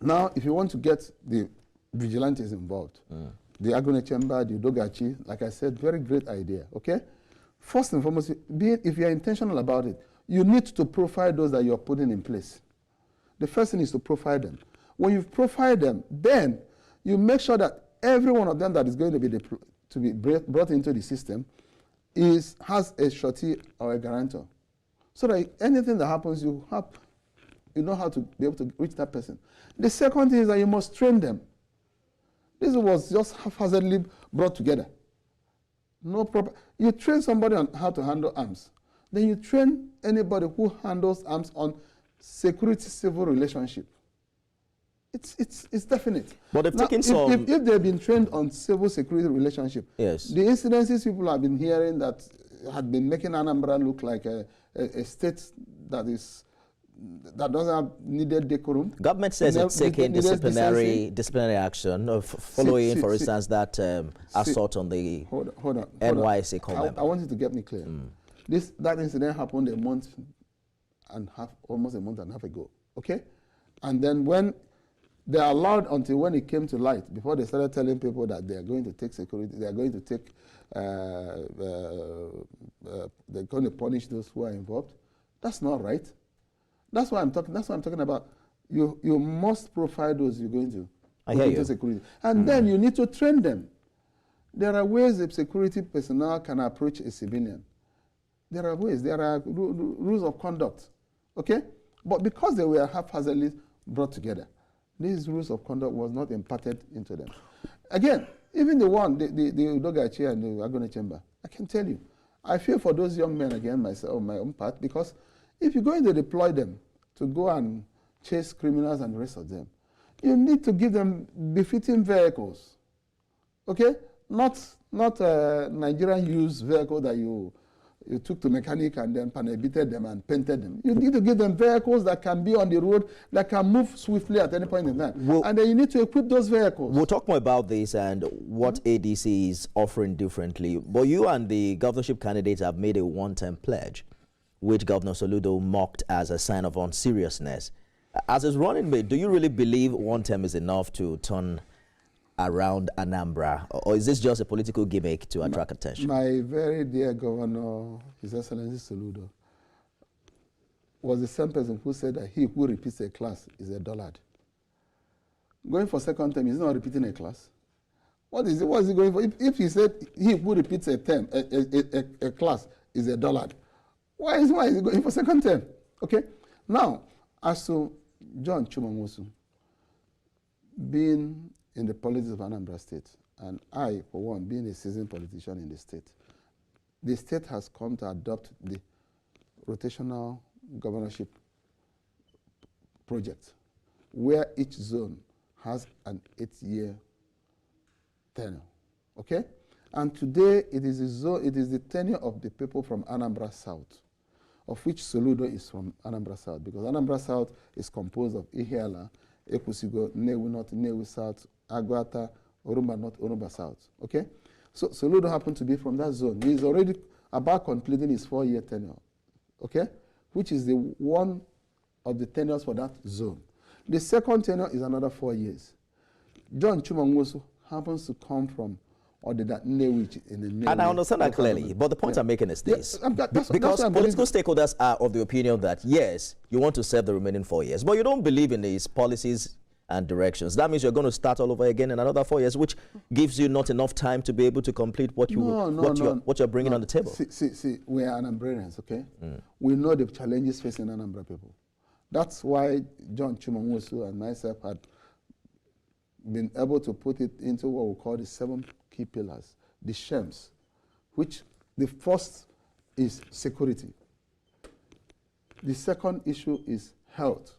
Now, if you want to get the vigilantes involved, the Agone Chamber, the Udogachi, like I said, very great idea, okay? First and foremost, if you're intentional about it, you need to profile those that you're putting in place. The first thing is to profile them. When you've profiled them, then you make sure that every one of them that is going to be brought into the system has a surety or a guarantor. So that anything that happens, you know how to be able to reach that person. The second thing is that you must train them. This was just haphazardly brought together. No proper. You train somebody on how to handle arms. Then you train anybody who handles arms on security-civil relationship. It's definite. But they've taken some. If they've been trained on civil security relationship, yes, the incidences people have been hearing that had been making Anambra look like a state that doesn't have needed decorum. Government says it's taking disciplinary action, following, for instance, that assault on the NYSC member. I want you to get me clear. That incident happened almost a month and a half ago. Okay, and then when they allowed until when it came to light, before they started telling people that they are going to take security, they are going to take, they're going to punish those who are involved. That's not right. That's why I'm talking. That's what I'm talking about. You must profile those you're going to put into security, and then you need to train them. There are ways the security personnel can approach a civilian. There are ways. There are rules of conduct. Okay, but because they were haphazardly brought together, these rules of conduct was not imparted into them. Again, even the Udogachi and the Agone Chamber, I can tell you, I feel for those young men again, myself, on my own part, because if you're going to deploy them to go and chase criminals and the rest of them, you need to give them befitting vehicles, okay? Not Nigerian used vehicle that you took to mechanic and then panabited them and painted them. You need to give them vehicles that can be on the road, that can move swiftly at any point in time. And then you need to equip those vehicles. We'll talk more about this and what ADC is offering differently. But you and the governorship candidates have made a one-time pledge, which Governor Soludo mocked as a sign of unseriousness. As his running mate, do you really believe one term is enough to turn around Anambra, or is this just a political gimmick to attract attention? My very dear Governor, His Excellency Soludo, was the same person who said that he who repeats a class is a dullard. Going for second term, he's not repeating a class. What is he going for? If he said he who repeats a term, a class is a dullard, why is he going for second term? Okay. Now, as to John Chumanwosu being in the politics of Anambra State, and I, for one, being a seasoned politician in the state has come to adopt the rotational governorship project, where each zone has an 8-year tenure. Okay? And today it is the tenure of the people from Anambra South, of which Soludo is from Anambra South, because Anambra South is composed of Ihiala, Ekwusigo, Nnewi North, Nnewi South, Agwata, Orumba North, Orumba South. Okay? So Soludo happened to be from that zone. He is already about completing his 4-year tenure. Okay? Which is the one of the tenures for that zone. The second tenure is another 4 years. John Chumanwosu happens to come from Odeda Nnewi in the Nnewi. And I understand that clearly, but the point I'm making is this. Because political stakeholders are of the opinion that, yes, you want to serve the remaining 4 years, but you don't believe in these policies and directions. That means you're going to start all over again in another 4 years, which gives you not enough time to be able to complete what you're bringing on the table. See, we are Anambrans, okay? We know the challenges facing Anambra people. That's why John Chumanwosu and myself had been able to put it into what we call the 7 key pillars, the SHEMS, which the first is security. The second issue is health,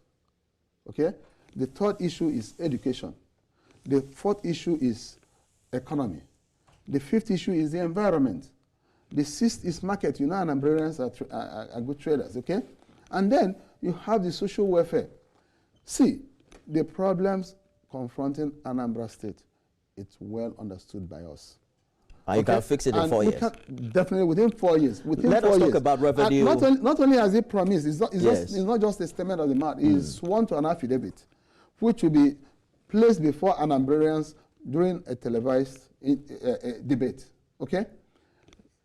okay? The third issue is education. The fourth issue is economy. The fifth issue is the environment. The sixth is market. You know, Anambrans are good traders, okay? And then you have the social welfare. See, the problems confronting Anambra State, it's well understood by us. And you can fix it in 4 years. Definitely within 4 years. Let us talk about revenue. Not only has he promised, it's not just a statement of the mouth. He's sworn to an affidavit which will be placed before Anambrarians during a televised debate. Okay?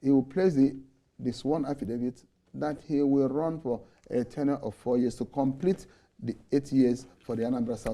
He will place the sworn affidavit that he will run for a tenure of 4 years to complete the 8 years for the Anambra South